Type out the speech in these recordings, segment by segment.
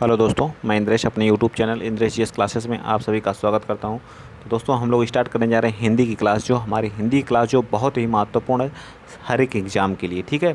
Hello दोस्तों, मैं इंद्रेश अपने YouTube channel Indresh GS classes में आप सभी का स्वागत करता हूं। तो दोस्तों, हम लोग स्टार्ट करने जा रहे हैं हिंदी की क्लास। जो हमारी हिंदी की क्लास जो बहुत ही महत्वपूर्ण है हर एक एग्ज़ाम के लिए, ठीक है।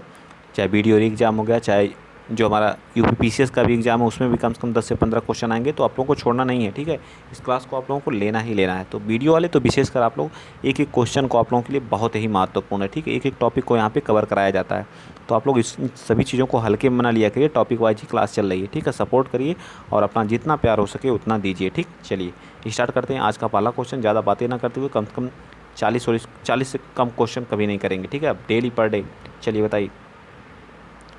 चाहे वीडियो एग्ज़ाम हो गया, चाहे जो हमारा यूपीपीसीएस का भी एग्ज़ाम है, उसमें भी कम से कम 10 से 15 क्वेश्चन आएंगे। तो आप लोगों को छोड़ना नहीं है, ठीक है। इस क्लास को आप लोगों को लेना ही लेना है। तो वीडियो वाले तो विशेषकर आप लोग एक एक क्वेश्चन को आप लोगों के लिए बहुत ही महत्वपूर्ण है, ठीक है। एक एक टॉपिक को यहाँ पे कवर कराया जाता है। तो आप लोग इस सभी चीज़ों को हल्के में ना लिया करिए। टॉपिक वाइज ही क्लास चल रही है, ठीक है। सपोर्ट करिए और अपना जितना प्यार हो सके उतना दीजिए, ठीक। चलिए स्टार्ट करते हैं आज का पहला क्वेश्चन। ज़्यादा बातें ना करते हुए कम से कम 40 से कम क्वेश्चन कभी नहीं करेंगे, ठीक है। अब डेली पर डे। चलिए बताइए,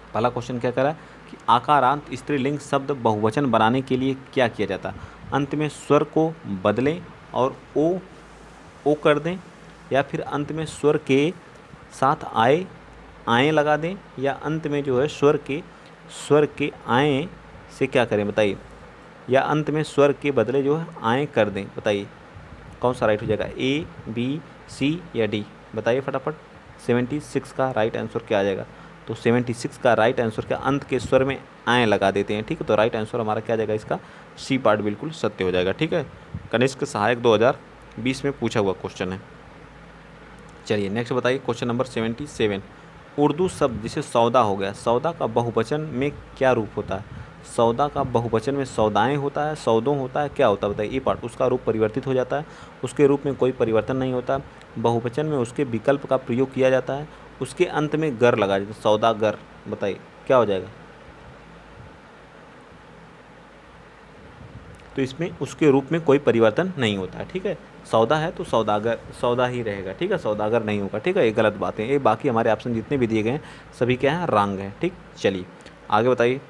पहला क्वेश्चन क्या करा कि आकारांत स्त्रीलिंग शब्द बहुवचन बनाने के लिए क्या किया जाता है। अंत में स्वर को बदलें और ओ कर दें, या फिर अंत में स्वर के साथ आए लगा दें, या अंत में जो है स्वर के आए से क्या करें बताइए, या अंत में स्वर के बदले जो है आए कर दें। बताइए कौन सा राइट हो जाएगा, ए बी सी या डी। बताइए फटाफट। 76 का राइट आंसर क्या आ जाएगा। तो 76 का राइट आंसर के अंत के स्वर में आए लगा देते हैं, ठीक है। तो राइट आंसर हमारा क्या आ जाएगा, इसका सी पार्ट बिल्कुल सत्य हो जाएगा, ठीक है। कनिष्क सहायक 2020 में पूछा हुआ क्वेश्चन है। चलिए नेक्स्ट बताइए, क्वेश्चन नंबर 77। उर्दू शब्द जैसे सौदा हो गया, सौदा का बहुवचन में क्या रूप होता है। सौदा का बहुवचन में सौदाएं होता है, सौदों होता है, क्या होता है बताइए। ये पार्ट उसका रूप परिवर्तित हो जाता है, उसके रूप में कोई परिवर्तन नहीं होता। बहुवचन में उसके विकल्प का प्रयोग किया जाता है, उसके अंत में गर लगा जाता है, सौदागर। बताइए क्या हो जाएगा। तो इसमें उसके रूप में कोई परिवर्तन नहीं होता है, ठीक है। सौदा है तो सौदागर, सौदा ही रहेगा, ठीक है। सौदागर नहीं होगा, ठीक है। ये गलत बात है। ये बाकी हमारे ऑप्शन जितने भी दिए गए हैं सभी क्या हैं, रॉन्ग हैं, ठीक। चलिए आगे बताइए।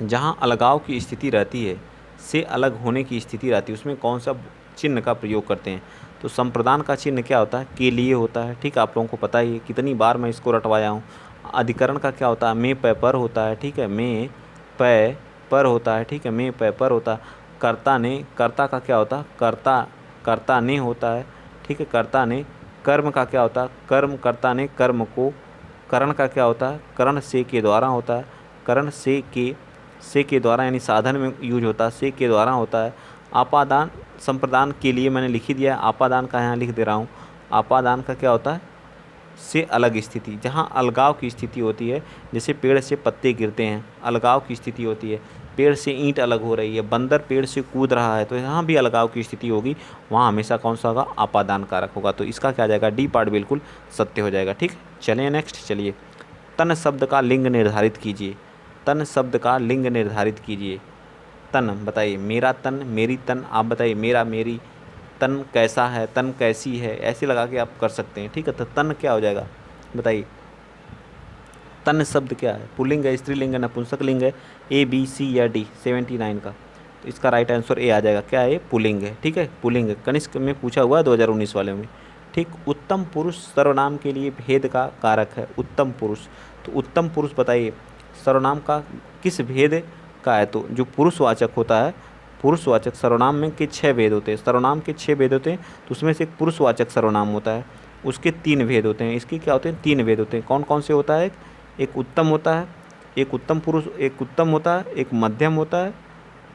जहाँ अलगाव की स्थिति रहती है, से अलग होने की स्थिति रहती है, उसमें कौन सा चिन्ह का प्रयोग करते हैं। तो संप्रदान का चिन्ह क्या होता है, के लिए होता है, ठीक है। आप लोगों को पता ही है, कितनी बार मैं इसको रटवाया हूँ। अधिकरण का क्या होता है, में पै पर होता है, ठीक है। में पै पर होता है, ठीक है। में पै पर होता है। कर्ता ने, कर्ता का क्या होता है, कर्ता ने होता है, ठीक है। कर्ता ने। कर्म का क्या होता है, कर्म कर्ता ने कर्म को। करण का क्या होता है, करण से के द्वारा होता है। करण से के द्वारा यानी साधन में यूज होता है, से के द्वारा होता है। आपादान संप्रदान के लिए मैंने लिख ही दिया है, आपादान का यहाँ लिख दे रहा हूँ। आपादान का क्या होता है, से अलग स्थिति, जहाँ अलगाव की स्थिति होती है। जैसे पेड़ से पत्ते गिरते हैं, अलगाव की स्थिति होती है। पेड़ से ईंट अलग हो रही है, बंदर पेड़ से कूद रहा है, तो यहाँ भी अलगाव की स्थिति होगी। वहाँ हमेशा कौन सा होगा, आपादान कारक होगा। तो इसका क्या जाएगा, डी पार्ट बिल्कुल सत्य हो जाएगा, ठीक। चलिए नेक्स्ट। चलिए तन शब्द का लिंग निर्धारित कीजिए। तन शब्द का लिंग निर्धारित कीजिए। तन बताइए, मेरा तन, मेरी तन। आप बताइए, मेरा मेरी। तन कैसा है, तन कैसी है, ऐसे लगा के आप कर सकते हैं, ठीक है। तो तन क्या हो जाएगा बताइए। तन शब्द क्या है, पुल्लिंग है, स्त्रीलिंग है, नपुंसक लिंग है, ए बी सी या डी। 79 का। तो इसका राइट आंसर ए आ जाएगा। क्या है, पुल्लिंग है, ठीक है। पुल्लिंग है, कनिष्क में पूछा हुआ है 2019 वाले में, ठीक। उत्तम पुरुष सर्वनाम के लिए भेद का कारक है, उत्तम पुरुष। तो उत्तम पुरुष बताइए सर्वनाम का किस भेद का है। तो जो पुरुषवाचक होता है, पुरुषवाचक सर्वनाम में के 6 भेद होते हैं। सर्वनाम के 6 भेद होते हैं, तो उसमें से एक पुरुषवाचक सर्वनाम होता है, उसके 3 भेद होते हैं। इसके क्या होते हैं, 3 भेद होते हैं। कौन कौन से होता है, एक उत्तम होता है, एक उत्तम पुरुष, एक उत्तम होता है, एक मध्यम होता है,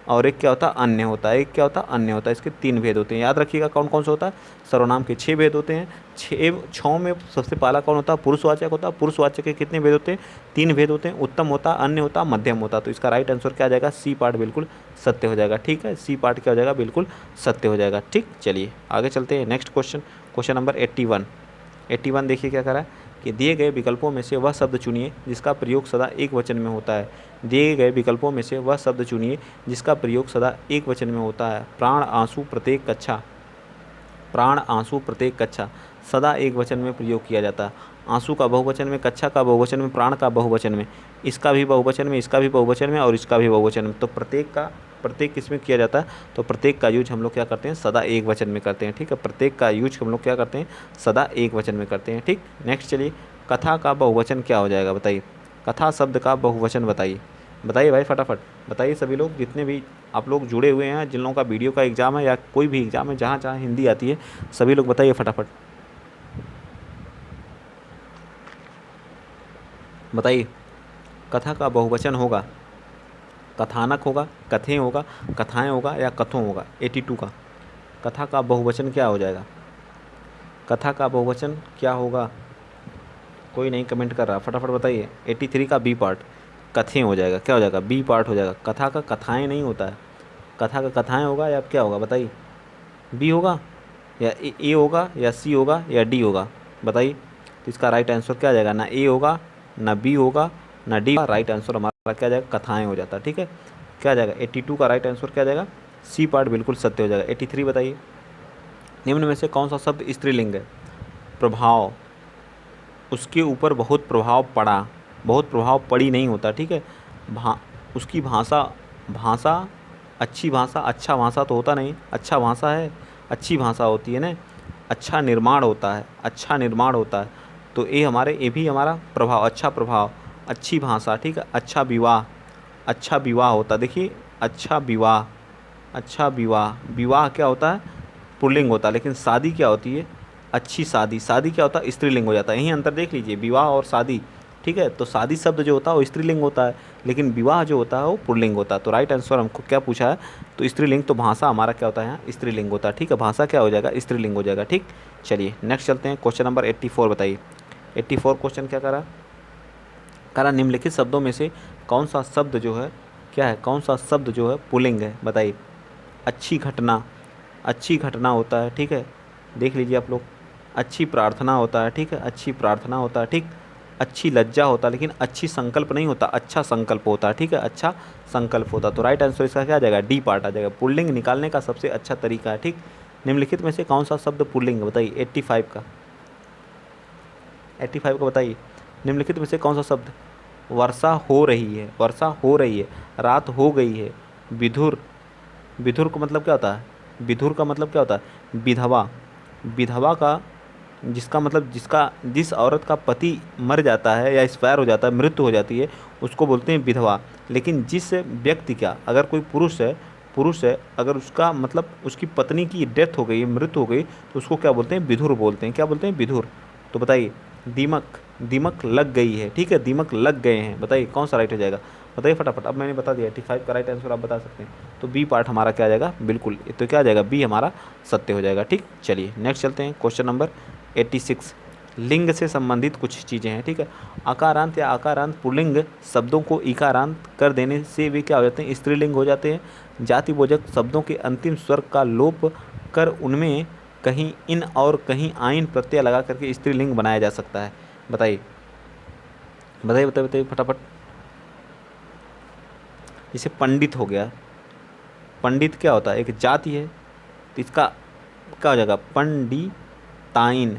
और एक क्या होता है, अन्य होता है। एक क्या होता है, अन्य होता है। इसके 3 भेद होते हैं, याद रखिएगा कौन कौन सा होता है। सर्वनाम के 6 भेद होते हैं। छः में सबसे पहला कौन होता है, पुरुषवाचक होता है। पुरुषवाचक के कितने भेद होते हैं, 3 भेद होते हैं। उत्तम होता है, अन्य होता है, मध्यम होता है। तो इसका राइट आंसर क्या आ जाएगा, सी पार्ट बिल्कुल सत्य हो जाएगा, ठीक है। सी पार्ट क्या हो जाएगा, बिल्कुल सत्य हो जाएगा, ठीक। चलिए आगे चलते हैं। नेक्स्ट क्वेश्चन, क्वेश्चन नंबर 81 देखिए क्या करा है कि दिए गए विकल्पों में से वह शब्द चुनिए जिसका प्रयोग सदा एक वचन में होता है। दिए गए विकल्पों में से वह शब्द चुनिए जिसका प्रयोग सदा एक वचन में होता है। प्राण आंसू प्रत्येक कक्षा, प्राण आंसू प्रत्येक कक्षा सदा एक वचन में प्रयोग किया जाता है। आंसू का बहुवचन में, कक्षा का बहुवचन में, प्राण का बहुवचन में, इसका भी बहुवचन में, इसका भी बहुवचन में, और इसका भी बहुवचन में। तो प्रत्येक किस में किया जाता है, तो प्रत्येक का यूज हम लोग क्या करते हैं, सदा एक वचन में करते हैं, ठीक है। प्रत्येक का यूज हम लोग क्या करते हैं, सदा एक वचन में करते हैं, ठीक। नेक्स्ट चलिए, कथा का बहुवचन क्या हो जाएगा बताइए। कथा शब्द का बहुवचन बताइए, बताइए भाई फटाफट बताइए। सभी लोग जितने भी आप लोग जुड़े हुए हैं, जिन लोगों का वीडियो का एग्ज़ाम है या कोई भी एग्ज़ाम है, जहाँ जहाँ हिंदी आती है, सभी लोग बताइए फटाफट बताइए। कथा का बहुवचन होगा, कथानक होगा, कथें होगा, कथाएं होगा या कथों होगा। 82 का कथा का बहुवचन क्या हो जाएगा? कथा का बहुवचन क्या होगा? कोई नहीं कमेंट कर रहा, फटाफट बताइए। 83 का बी पार्ट कथें हो जाएगा। क्या हो जाएगा? बी पार्ट हो जाएगा। कथा का कथाएं नहीं होता है, कथा का कथाएं होगा या क्या होगा बताइए? बी होगा या ए होगा या सी होगा या डी होगा? बताइए। तो इसका राइट आंसर क्या आ जाएगा? ना ए होगा, ना बी होगा, ना डी। राइट आंसर हमारा क्या आ जाएगा? कथाएं हो जाता है। ठीक है, क्या आ जाएगा? 82 का राइट आंसर क्या आ जाएगा? सी पार्ट बिल्कुल सत्य हो जाएगा। 83 बताइए। निम्न में से कौन सा शब्द स्त्रीलिंग है? प्रभाव, उसके ऊपर बहुत प्रभाव पड़ा, बहुत प्रभाव पड़ी नहीं होता। ठीक है, उसकी भाषा, भाषा अच्छी भाषा, अच्छा भाषा तो होता नहीं, अच्छा भाषा है, अच्छी भाषा होती है ना, अच्छा निर्माण होता है, अच्छा निर्माण होता है। तो ये भी हमारा प्रभाव, अच्छा प्रभाव, अच्छी भाषा। ठीक है, अच्छा विवाह, अच्छा विवाह होता है। देखिए अच्छा विवाह, अच्छा विवाह, विवाह क्या होता है? पुल्लिंग होता है। लेकिन शादी क्या होती है? अच्छी शादी। शादी क्या होता है? स्त्रीलिंग हो जाता है। यही अंतर देख लीजिए, विवाह और शादी। ठीक है, तो शादी शब्द जो होता है वो स्त्रीलिंग होता है, लेकिन विवाह जो होता है वो पुल्लिंग होता है। तो राइट आंसर हमको क्या पूछा है? तो स्त्रीलिंग। तो भाषा हमारा क्या होता है? यहाँ स्त्रीलिंग होता है। ठीक है, भाषा क्या हो जाएगा? स्त्रीलिंग हो जाएगा। ठीक, चलिए नेक्स्ट चलते हैं। क्वेश्चन नंबर 84 बताइए। 84 क्वेश्चन क्या करा? निम्नलिखित शब्दों में से कौन सा शब्द जो है क्या है? कौन सा शब्द जो है पुल्लिंग है? बताइए। अच्छी घटना, अच्छी घटना होता है। ठीक है, देख लीजिए आप लोग। अच्छी प्रार्थना होता है। ठीक है, अच्छी प्रार्थना होता है। ठीक, अच्छी लज्जा होता है, लेकिन अच्छी संकल्प नहीं होता, अच्छा संकल्प होता है। ठीक है, अच्छा संकल्प होता है। तो राइट आंसर इसका क्या आ जाएगा? डी पार्ट आ जाएगा। पुल्लिंग निकालने का सबसे अच्छा तरीका है। ठीक, निम्नलिखित में से कौन सा शब्द पुल्लिंग है? बताइए। 85 का, 85 का बताइए। निम्नलिखित में से कौन सा शब्द? वर्षा हो रही है, वर्षा हो रही है, रात हो गई है, विधुर। विधुर का मतलब क्या होता है? विधुर का मतलब क्या होता है? विधवा। विधवा का, जिसका मतलब जिस औरत का पति मर जाता है या एक्सपायर हो जाता है, मृत्यु हो जाती है, उसको बोलते हैं विधवा। लेकिन जिस व्यक्ति का, अगर कोई पुरुष है, अगर उसका मतलब उसकी पत्नी की डेथ हो गई, मृत्यु हो गई, तो उसको क्या बोलते हैं? विधुर बोलते हैं। क्या बोलते हैं? विधुर। तो बताइए। दीमक, दीमक लग गई है। ठीक है, दीमक लग गए हैं। बताइए कौन सा राइट हो जाएगा? बताइए फटाफट। अब मैंने बता दिया 85 का राइट आंसर आप बता सकते हैं। तो बी पार्ट हमारा क्या आ जाएगा? बिल्कुल, तो क्या आ जाएगा? बी हमारा सत्य हो जाएगा। ठीक, चलिए नेक्स्ट चलते हैं। Question number 86। लिंग से संबंधित कुछ चीज़ें हैं। ठीक है, आकारांत या आकारांत पुल्लिंग शब्दों को इकारांत कर देने से वे क्या हो जाते हैं? स्त्रीलिंग हो जाते हैं। जातिबोधक शब्दों के अंतिम स्वर का लोप कर उनमें कहीं इन और कहीं आइन प्रत्यय लगा करके स्त्रीलिंग बनाया जा सकता है। बताइए बताइए बताइए बताइए फटाफट। जैसे पंडित हो गया, पंडित क्या होता है? एक जाति है, तो इसका क्या हो जाएगा? पंडिताइन,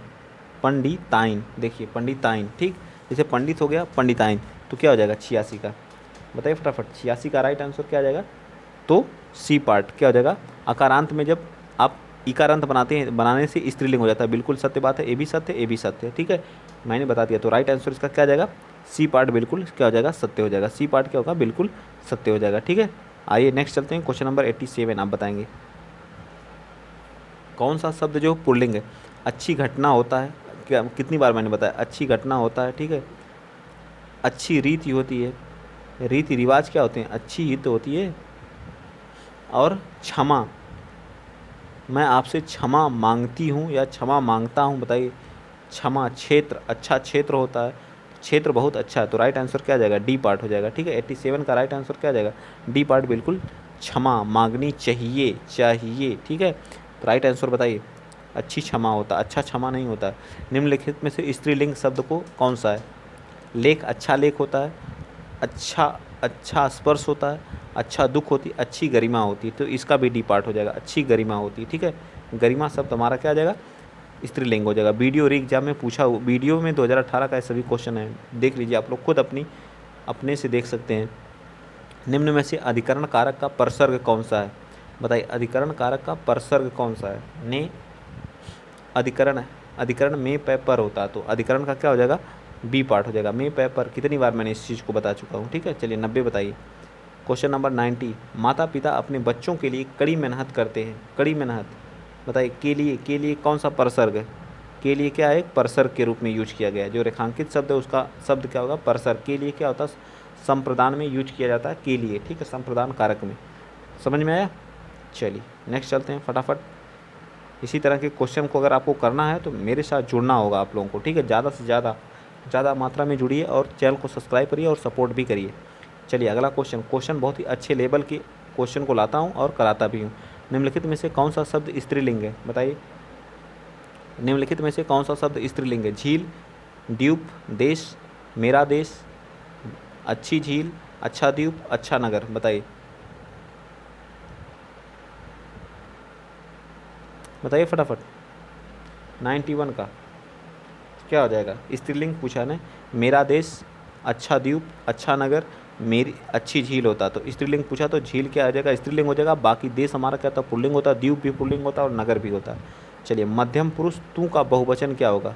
पंडिताइन। देखिए पंडिताइन। ठीक, जैसे पंडित हो गया, पंडिताइन। तो क्या हो जाएगा? 86 का बताइए फटाफट। 86 का राइट आंसर क्या आ जाएगा? तो सी पार्ट क्या हो जाएगा? अकारांत में जब आप इकारांत बनाते हैं, बनाने से स्त्रीलिंग हो जाता है। बिल्कुल सत्य बात है, ए भी सत्य, ए भी सत्य है। ठीक है, मैंने बता दिया। तो राइट आंसर इसका क्या आ जाएगा? सी पार्ट बिल्कुल क्या हो जाएगा? सत्य हो जाएगा। सी पार्ट क्या होगा? बिल्कुल सत्य हो जाएगा। ठीक है, आइए नेक्स्ट चलते हैं। क्वेश्चन नंबर 87 आप बताएंगे कौन सा शब्द जो पुल्लिंग है? अच्छी घटना होता है। क्या, कितनी बार मैंने बताया? अच्छी घटना होता है। ठीक है, अच्छी रीति होती है, रीति रिवाज क्या होते हैं? अच्छी ही तो होती है। और क्षमा, मैं आपसे क्षमा मांगती हूँ या क्षमा मांगता हूँ। बताइए। क्षमा, क्षेत्र, अच्छा क्षेत्र होता है, क्षेत्र बहुत अच्छा है। तो राइट आंसर क्या आ जाएगा? डी पार्ट हो जाएगा। ठीक है, 87 का राइट आंसर क्या आ जाएगा? डी पार्ट बिल्कुल। क्षमा मांगनी चाहिए, चाहिए। ठीक है, तो राइट आंसर बताइए। अच्छी क्षमा होता, अच्छा क्षमा नहीं होता। निम्नलिखित में से स्त्रीलिंग शब्द को कौन सा है? लेख, अच्छा लेख होता है, अच्छा अच्छा स्पर्श होता है, अच्छा दुख होती है, अच्छी गरिमा होती है। तो इसका भी डी पार्ट हो जाएगा। अच्छी गरिमा होती है। ठीक है, गरिमा शब्द हमारा क्या आ जाएगा? स्त्रीलिंग हो जाएगा। वीडियो री एग्जाम में पूछा, वीडियो में 2018 का सभी क्वेश्चन है, देख लीजिए आप लोग खुद अपने से देख सकते हैं। निम्न में से अधिकरण कारक का परसर्ग कौन सा है? बताइए। अधिकरण कारक का परसर्ग कौन सा है? ने, अधिकरण है, अधिकरण में पे पर होता है, तो अधिकरण का क्या हो जाएगा? बी पार्ट हो जाएगा। में पे पर कितनी बार मैंने इस चीज़ को बता चुका हूँ। ठीक है, चलिए 90 बताइए। Question number 90। माता पिता अपने बच्चों के लिए कड़ी मेहनत करते हैं। कड़ी मेहनत, बताइए। के लिए कौन सा परसर्ग है? के लिए क्या है? एक परसर्ग के रूप में यूज किया गया है। जो रेखांकित शब्द है उसका शब्द क्या होगा? परसर्ग। के लिए क्या होता है? संप्रदान में यूज किया जाता है के लिए, ठीक है, संप्रदान कारक में। समझ में आया? चलिए नेक्स्ट चलते हैं फटाफट। इसी तरह के क्वेश्चन को अगर आपको करना है तो मेरे साथ जुड़ना होगा आप लोगों को, ठीक है। ज़्यादा से ज़्यादा मात्रा में जुड़िए और चैनल को सब्सक्राइब करिए और सपोर्ट भी करिए। चलिए अगला क्वेश्चन बहुत ही अच्छे लेवल के क्वेश्चन को लाता हूँ और कराता भी हूँ। निम्नलिखित में से कौन सा शब्द स्त्रीलिंग है? बताइए, निम्नलिखित में से कौन सा शब्द स्त्रीलिंग है? झील, द्वीप, देश, मेरा देश, अच्छी झील, अच्छा द्वीप, अच्छा नगर। बताइए बताइए फटाफट। 91 का क्या हो जाएगा? स्त्रीलिंग पूछा ने, मेरा देश, अच्छा द्वीप, अच्छा नगर, मेरी अच्छी झील होता। तो स्त्रीलिंग पूछा तो झील क्या हो जाएगा? स्त्रीलिंग हो जाएगा। बाकी देश हमारा क्या होता है? पुल्लिंग होता है। द्वीप भी पुल्लिंग होता है और नगर भी होता है। चलिए मध्यम पुरुष तू का बहुवचन क्या होगा?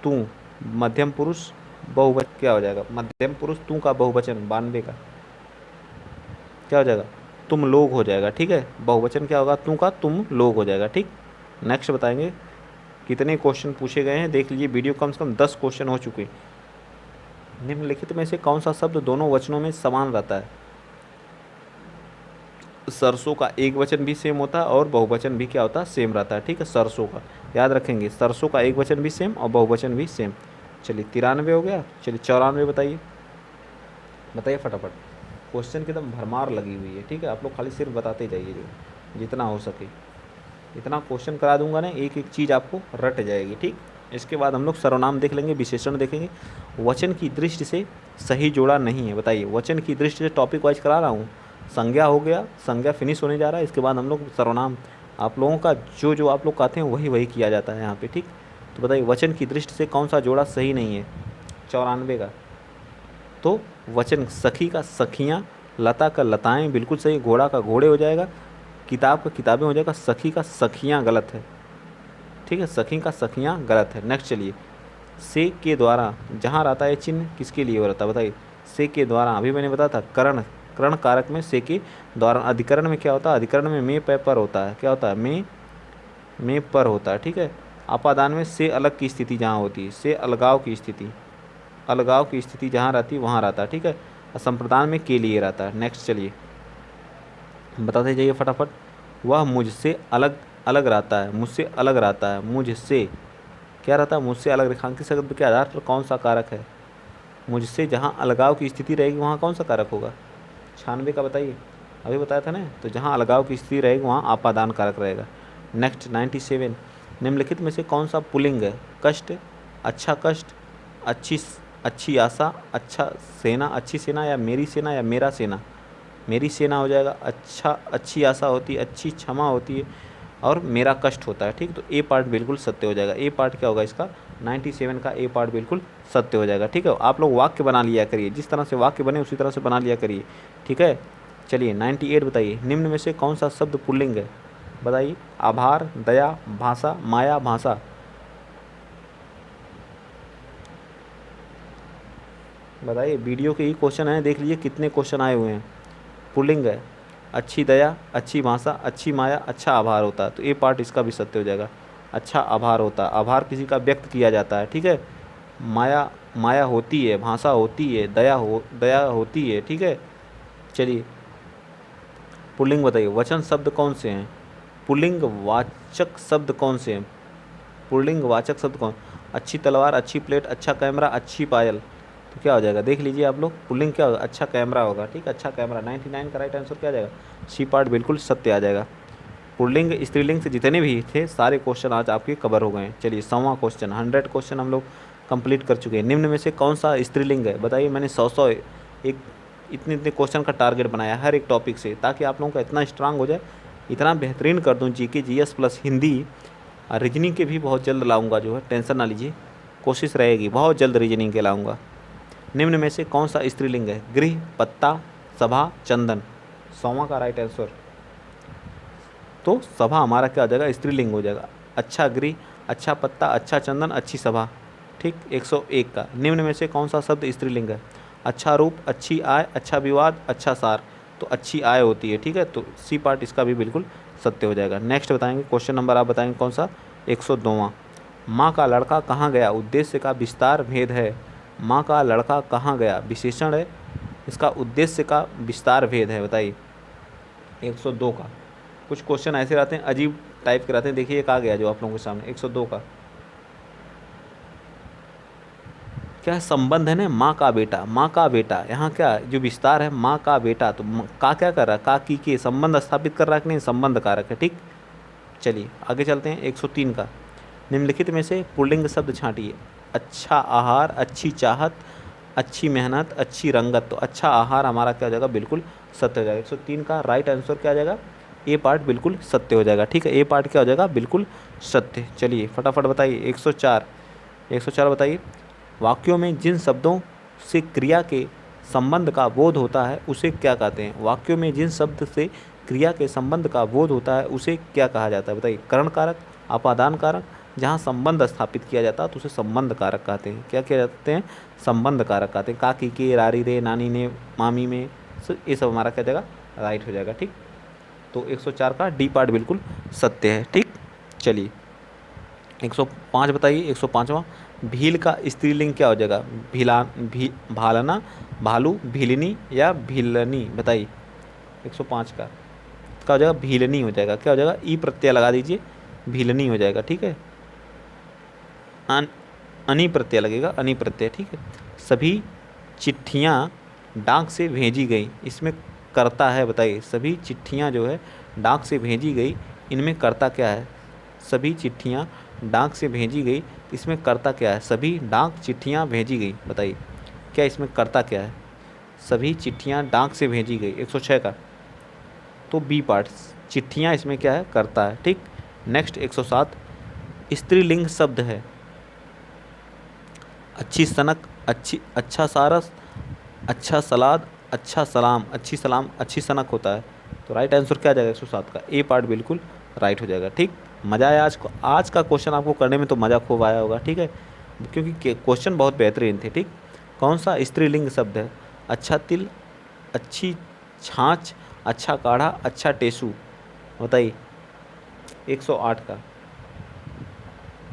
तू, मध्यम पुरुष बहुवचन क्या हो जाएगा? मध्यम पुरुष तू का बहुवचन 92 का क्या हो जाएगा? तुम लोग हो जाएगा, ठीक है। बहुवचन क्या होगा? तू का तुम लोग हो जाएगा, ठीक। नेक्स्ट बताएंगे कितने क्वेश्चन पूछे गए हैं, देख लीजिए। वीडियो कम से कम 10 क्वेश्चन हो चुके हैं। निम्नलिखित में से कौन सा शब्द दोनों वचनों में समान रहता है? सरसों का एक वचन भी सेम होता है और बहुवचन भी क्या होता है? सेम रहता है, ठीक है। सरसों का याद रखेंगे, सरसों का एक वचन भी सेम और बहुवचन भी सेम। चलिए 93 हो गया। चलिए 94 बताइए, बताइए फटाफट। क्वेश्चन की एकदम भरमार लगी हुई है, ठीक है। आप लोग खाली सिर्फ बताते जाइए जो जितना हो सके। इतना क्वेश्चन करा दूंगा ना, एक एक चीज़ आपको रट जाएगी, ठीक। इसके बाद हम लोग सर्वनाम देख लेंगे, विशेषण देखेंगे। वचन की दृष्टि से सही जोड़ा नहीं है। बताइए, वचन की दृष्टि से टॉपिक वाइज करा रहा हूँ। संज्ञा हो गया, संज्ञा फिनिश होने जा रहा है। इसके बाद हम लोग सर्वनाम, आप लोगों का जो जो आप लोग कहते हैं वही वही किया जाता है यहाँ पे, ठीक। तो बताइए वचन की दृष्टि से कौन सा जोड़ा सही नहीं है? 94 का। तो वचन सखी का सखियाँ, लता का लताएँ बिल्कुल सही, घोड़ा का घोड़े हो जाएगा, किताब का किताबें हो जाएगा, सखी का सखियाँ गलत है, ठीक है। सखी का सखियाँ गलत है। नेक्स्ट चलिए, से के द्वारा जहाँ रहता है चिन्ह किसके लिए हो रहता है? बताइए, से के द्वारा अभी मैंने बताया था करण, करण कारक में से के द्वारा। अधिकरण में क्या होता है? अधिकरण में में पे पर होता है। क्या होता है? में पर होता है, ठीक है। अपादान में से अलग की स्थिति जहाँ होती है, से अलगाव की स्थिति, अलगाव की स्थिति जहाँ रहती है वहाँ रहता है, ठीक है। संप्रदान में के लिए रहता है। नेक्स्ट चलिए बताते जाइए फटाफट। वह मुझसे अलग अलग रहता है, मुझसे अलग रहता है, मुझसे क्या रहता है? मुझसे अलग। रेखांकित शब्द के आधार पर कौन सा कारक है? मुझसे जहाँ अलगाव की स्थिति रहेगी वहाँ कौन सा कारक होगा? 96 का बताइए, अभी बताया था ना। तो जहाँ अलगाव की स्थिति रहेगी वहाँ आपादान कारक रहेगा। नेक्स्ट 97, निम्नलिखित में से कौन सा पुल्लिंग है? कष्ट, अच्छा कष्ट, अच्छी अच्छी आशा, अच्छा सेना, अच्छी सेना, या मेरी सेना, या मेरा सेना। मेरी सेना हो जाएगा। अच्छा, अच्छी आशा होती है, अच्छी क्षमा होती है और मेरा कष्ट होता है, ठीक। तो ए पार्ट बिल्कुल सत्य हो जाएगा। ए पार्ट क्या होगा इसका? 97 का ए पार्ट बिल्कुल सत्य हो जाएगा, ठीक है। आप लोग वाक्य बना लिया करिए, जिस तरह से वाक्य बने उसी तरह से बना लिया करिए, ठीक है। चलिए 98 बताइए, निम्न में से कौन सा शब्द पुल्लिंग है? बताइए, आभार, दया, भाषा, माया, भाषा। बताइए, वीडियो के ही क्वेश्चन हैं, देख लीजिए कितने क्वेश्चन आए हुए हैं। पुल्लिंग है। अच्छी दया, अच्छी भाषा, अच्छी माया, अच्छा आभार होता है। तो ये पार्ट इसका भी सत्य हो जाएगा। अच्छा आभार होता है, आभार किसी का व्यक्त किया जाता है, ठीक है। माया, माया होती है, भाषा होती है, दया होती है, ठीक है। चलिए पुल्लिंग बताइए, वचन शब्द कौन से हैं? पुल्लिंग वाचक शब्द कौन से हैं? पुल्लिंग वाचक शब्द कौन? अच्छी तलवार, अच्छी प्लेट, अच्छा कैमरा, अच्छी पायल। तो क्या हो जाएगा? देख लीजिए आप लोग, पुल्लिंग क्या होगा? अच्छा कैमरा होगा, ठीक, अच्छा कैमरा। 99 का राइट आंसर क्या आ जाएगा? सी पार्ट बिल्कुल सत्य आ जाएगा। पुल्लिंग स्त्रीलिंग से जितने भी थे सारे क्वेश्चन आज आपके कवर हो गए हैं। चलिए 100वां क्वेश्चन, 100 क्वेश्चन हम लोग कंप्लीट कर चुके हैं। निम्न में से कौन सा स्त्रीलिंग है? बताइए। मैंने 100 एक इतने इतने क्वेश्चन का टारगेट बनाया हर एक टॉपिक से, ताकि आप लोगों का इतना स्ट्रांग हो जाए, इतना बेहतरीन कर दूँ। जीके, जीएस प्लस हिंदी और रीजनिंग के भी बहुत जल्द लाऊंगा, जो है टेंशन ना लीजिए, कोशिश रहेगी बहुत जल्द रीजनिंग के लाऊंगा। निम्न में से कौन सा स्त्रीलिंग है? गृह, पत्ता, सभा, चंदन। 100वां का राइट आंसर। तो सभा हमारा क्या हो जाएगा? स्त्रीलिंग हो जाएगा। अच्छा गृह, अच्छा पत्ता, अच्छा चंदन, अच्छी सभा, ठीक। 101 का, निम्न में से कौन सा शब्द स्त्रीलिंग है? अच्छा रूप, अच्छी आय, अच्छा विवाद, अच्छा सार। तो अच्छी आय होती है, ठीक है। तो सी पार्ट इसका भी बिल्कुल सत्य हो जाएगा। नेक्स्ट बताएंगे क्वेश्चन नंबर, आप बताएंगे कौन सा? 102वां, माँ का लड़का कहाँ गया? उद्देश्य का विस्तार भेद है। माँ का लड़का कहाँ गया? विशेषण है, इसका उद्देश्य का विस्तार भेद है, बताइए। 102 का कुछ क्वेश्चन ऐसे रहते हैं, अजीब टाइप के रहते हैं। देखिए एक आ गया जो आप लोगों के सामने 102 का क्या है, संबंध है ना, माँ का बेटा, माँ का बेटा। यहाँ क्या जो विस्तार है, माँ का बेटा, तो का क्या कर रहा है, का की के संबंध स्थापित कर रहा है कि नहीं, संबंध कारक है, ठीक। चलिए आगे चलते हैं 103 का। निम्नलिखित में से पुल्लिंग शब्द छांटिए। अच्छा आहार, अच्छी चाहत, अच्छी मेहनत, अच्छी रंगत। तो अच्छा आहार हमारा क्या हो जाएगा, बिल्कुल सत्य हो जाएगा। 103 का राइट आंसर क्या आ जाएगा, ए पार्ट बिल्कुल सत्य हो जाएगा, ठीक है। ए पार्ट क्या हो जाएगा, बिल्कुल सत्य। चलिए फटाफट बताइए 104। 104 बताइए। वाक्यों में जिन शब्दों से क्रिया के संबंध का बोध होता है उसे क्या कहते हैं। वाक्यों में जिन शब्द से क्रिया के संबंध का बोध होता है उसे क्या कहा जाता है, बताइए। करण कारक, अपादान कारक। जहाँ संबंध स्थापित किया जाता है तो उसे संबंध कारक कहते हैं। क्या क्या कहते हैं, संबंध कारक कहते हैं। काकी के, रारी रे, नानी ने, मामी में, ये सब हमारा क्या जाएगा, राइट हो जाएगा, ठीक। तो 104 का डी पार्ट बिल्कुल सत्य है, ठीक। चलिए 105 बताइए। 105वां। भील का स्त्रीलिंग क्या हो जाएगा, भालना, भालू, भीलनी या भीलनी, बताइए। 105 का क्या हो जाएगा, भीलनी हो जाएगा। क्या हो जाएगा, ई प्रत्यय लगा दीजिए, भीलनी हो जाएगा, ठीक है। अनी प्रत्यय लगेगा, अनी प्रत्यय, ठीक है। सभी चिट्ठियाँ डाक से भेजी गई, इसमें कर्ता है, बताइए। सभी चिट्ठियाँ जो है डाक से भेजी गई, इनमें कर्ता क्या है, सभी चिट्ठियाँ डाक से भेजी गई, इसमें कर्ता क्या है, सभी डाक चिट्ठियाँ भेजी गई, बताइए। क्या इसमें कर्ता क्या है, सभी चिट्ठियाँ डाक से भेजी गई। 106 का तो बी पार्ट, चिट्ठियाँ इसमें क्या है, कर्ता है, ठीक। नेक्स्ट 107। स्त्रीलिंग शब्द है। अच्छी सनक, अच्छी, अच्छा सारस, अच्छा सलाद, अच्छा सलाम, अच्छी सलाम, अच्छी सनक होता है। तो राइट आंसर क्या आ जाएगा 107 का, ए पार्ट बिल्कुल राइट हो जाएगा, ठीक। मज़ा आया आज को, आज का क्वेश्चन आपको करने में तो मज़ा खूब आया होगा, ठीक है, क्योंकि क्वेश्चन बहुत बेहतरीन थे, ठीक। कौन सा स्त्रीलिंग शब्द है, अच्छा तिल, अच्छी छाछ, अच्छा काढ़ा, अच्छा टेसू, बताइए। 108 का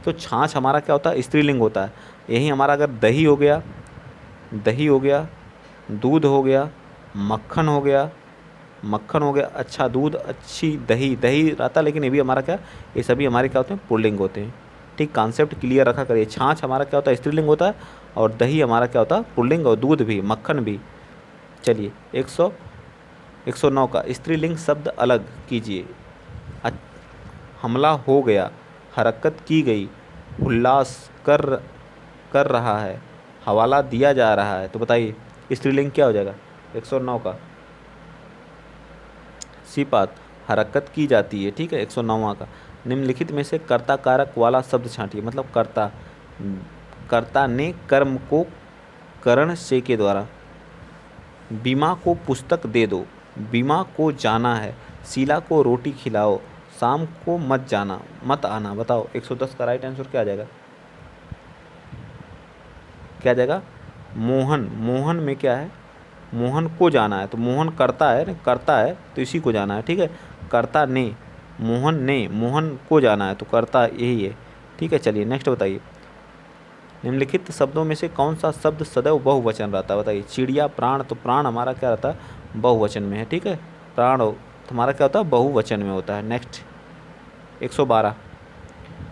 तो छाछ हमारा क्या होता है, स्त्रीलिंग होता है। यही हमारा अगर दही हो गया, दही हो गया, दूध हो गया, मक्खन हो गया, मक्खन हो गया, अच्छा दूध, अच्छी दही, दही रहता है, लेकिन ये भी हमारा क्या, ये सभी हमारे क्या होते हैं, पुल्लिंग होते हैं, ठीक। कॉन्सेप्ट क्लियर रखा करिए। छाछ हमारा क्या होता है, स्त्रीलिंग होता है, और दही हमारा क्या होता है, पुल्लिंग, और दूध भी, मक्खन भी। चलिए 109 का स्त्रीलिंग शब्द अलग कीजिए। हमला हो गया, हरकत की गई, उल्लास कर रहा है, हवाला दिया जा रहा है। तो बताइए स्त्रीलिंग क्या हो जाएगा 109 का, सिपात, हरकत की जाती है, ठीक है। 109वां का निम्नलिखित में से कर्ता कारक वाला शब्द छांटिए। मतलब कर्ता, कर्ता ने कर्म को करण से के द्वारा। बीमा को पुस्तक दे दो, बीमा को जाना है, शीला को रोटी खिलाओ, शाम को मत आना। बताओ 110 का राइट आंसर क्या आ जाएगा, क्या आ जाएगा, मोहन। मोहन में क्या है, मोहन को जाना है, तो मोहन करता है ना, करता है तो इसी को जाना है, ठीक है। कर्ता ने, मोहन ने, मोहन को जाना है, तो कर्ता यही है, ठीक है। चलिए नेक्स्ट बताइए। निम्नलिखित शब्दों में से कौन सा शब्द सदैव बहुवचन रहता है, बताइए। चिड़िया, प्राण। तो प्राण हमारा क्या रहता है, बहुवचन में है, ठीक है। प्राण हमारा क्या होता है, बहुवचन में होता है। नेक्स्ट 112।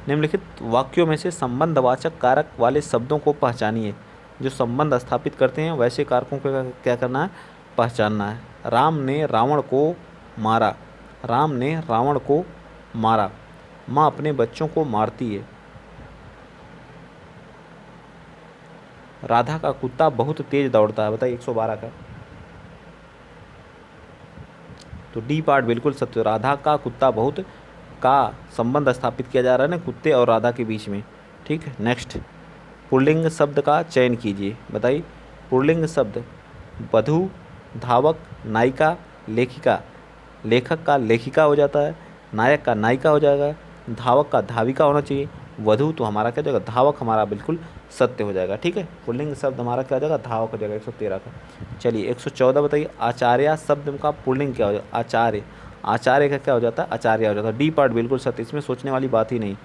निम्नलिखित वाक्यों में से संबंधवाचक कारक वाले शब्दों को पहचानिए। जो संबंध स्थापित करते हैं वैसे कारकों को क्या करना है, पहचानना है। राम ने रावण को मारा, राम ने रावण को मारा। माँ अपने बच्चों को मारती है। राधा का कुत्ता बहुत तेज दौड़ता है, बताइए 112 का। तो डी पार्ट बिल्कुल सत्य। राधा का कुत्ता बहुत का संबंध स्थापित किया जा रहा है ना, कुत्ते और राधा के बीच में, ठीक है। नेक्स्ट पुल्लिंग शब्द का चयन कीजिए, बताइए। पुल्लिंग शब्द वधू, धावक, नायिका, लेखिका। लेखक का लेखिका हो जाता है, नायक का नायिका हो जाएगा, धावक का धाविका होना चाहिए, वधू तो हमारा क्या हो जाएगा, धावक हमारा बिल्कुल सत्य हो जाएगा, ठीक है। पुल्लिंग शब्द हमारा क्या हो जाएगा, धावक हो जाएगा 113 का। चलिए 114 बताइए। आचार्य शब्द का पुल्लिंग क्या हो जाएगा, आचार्य। आचार्य का क्या हो जाता है, आचार्य हो जाता है। डी पार्ट बिल्कुल सत्य, इसमें सोचने वाली बात ही नहीं।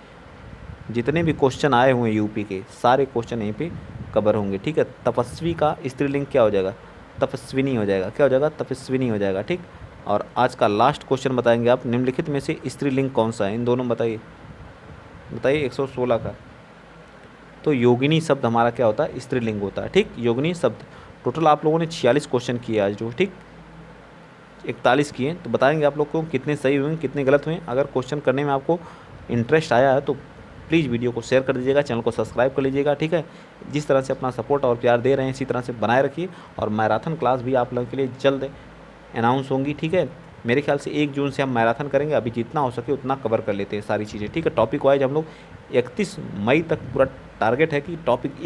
जितने भी क्वेश्चन आए हुए यूपी के सारे क्वेश्चन यहीं पे कवर होंगे, ठीक है। तपस्वी का स्त्रीलिंग क्या हो जाएगा, तपस्विनी हो जाएगा। क्या हो जाएगा? तपस्विनी हो जाएगा। ठीक। और आज का लास्ट क्वेश्चन बताएंगे आप, निम्नलिखित में से स्त्रीलिंग कौन सा है? इन दोनों में बताइए, बताइए 116 का। तो योगिनी शब्द हमारा क्या होता है? स्त्रीलिंग होता है। ठीक, योगिनी शब्द। टोटल आप लोगों ने 46 क्वेश्चन किए आज जो, ठीक, 41 किए। तो बताएंगे आप लोग को कितने सही हुए कितने गलत हुए। अगर क्वेश्चन करने में आपको इंटरेस्ट आया है तो प्लीज़ वीडियो को शेयर कर दीजिएगा, चैनल को सब्सक्राइब कर लीजिएगा। ठीक है, जिस तरह से अपना सपोर्ट और प्यार दे रहे हैं इसी तरह से बनाए रखिए। और मैराथन क्लास भी आप लोगों के लिए जल्द अनाउंस होंगी। ठीक है, मेरे ख्याल से 1 जून से हम मैराथन करेंगे। अभी जितना हो सके उतना कवर कर लेते हैं सारी चीज़ें। ठीक है, टॉपिक वाइज हम लोग 31 मई तक पूरा टारगेट है कि टॉपिक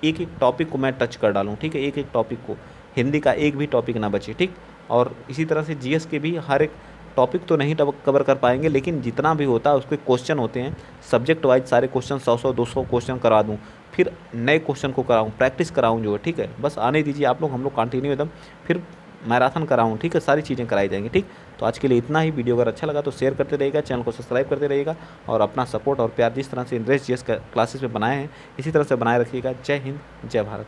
एक टॉपिक को मैं टच कर डालूँ। ठीक है, एक टॉपिक को, हिंदी का एक भी टॉपिक ना बचे। ठीक, और इसी तरह से जीएस के भी हर एक टॉपिक तो नहीं कवर कर पाएंगे, लेकिन जितना भी होता है उसके क्वेश्चन होते हैं सब्जेक्ट वाइज, सारे क्वेश्चन 100 200 क्वेश्चन करा दूँ, फिर नए क्वेश्चन को कराऊँ, प्रैक्टिस कराऊँ जो है। ठीक है, बस आने दीजिए आप लोग, हम लोग कंटिन्यू एकदम फिर मैराथन कराऊँ। ठीक है, सारी चीज़ें कराई जाएंगी। ठीक, तो आज के लिए इतना ही। वीडियो अगर अच्छा लगा तो शेयर करते रहिएगा, चैनल को सब्सक्राइब करते रहिएगा और अपना सपोर्ट और प्यार जिस तरह से इंद्रेश जीएस क्लासेस में बनाए हैं इसी तरह से बनाए रखिएगा। जय हिंद, जय भारत।